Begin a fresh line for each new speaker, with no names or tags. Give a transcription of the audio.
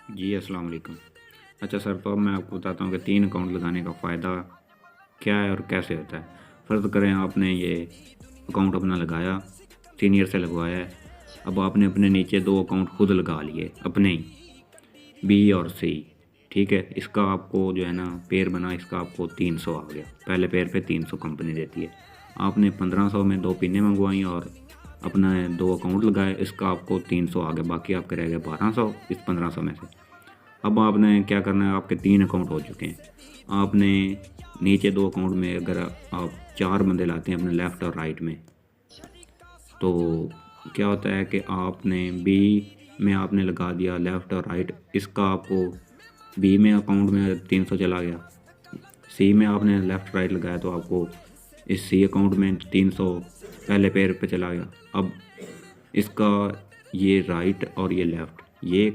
जी, अस्सलाम वालेकुम। अच्छा सर, तो अब मैं आपको बताता हूँ कि 3 अकाउंट लगाने का फ़ायदा क्या है और कैसे होता है। फ़र्ज़ करें आपने ये अकाउंट अपना लगाया, सीनियर से लगवाया है। अब आपने अपने नीचे 2 अकाउंट खुद लगा लिए अपने ही, बी और सी, ठीक है? इसका आपको जो है ना पेयर बना, इसका आपको 300 आ गया। पहले पेयर पे 300 कंपनी देती है। आपने 1500 में 2 पिनें मँगवाई और अपना 2 अकाउंट लगाए, इसका आपको 300 आ गया, बाकी आपके रह गए 1200 इस 1500 में से। अब आपने क्या करना है, आपके 3 अकाउंट हो चुके हैं। आपने नीचे 2 अकाउंट में अगर आप 4 बंदे लाते हैं अपने लेफ़्ट और राइट में, तो क्या होता है कि आपने बी में आपने लगा दिया लेफ़्ट और राइट, इसका आपको बी में अकाउंट में 300 चला गया। सी में आपने लेफ़्ट राइट लगाया तो आपको इस सी अकाउंट में 300 पहले पेयर पे चला गया। अब इसका ये राइट और ये लेफ़्ट, ये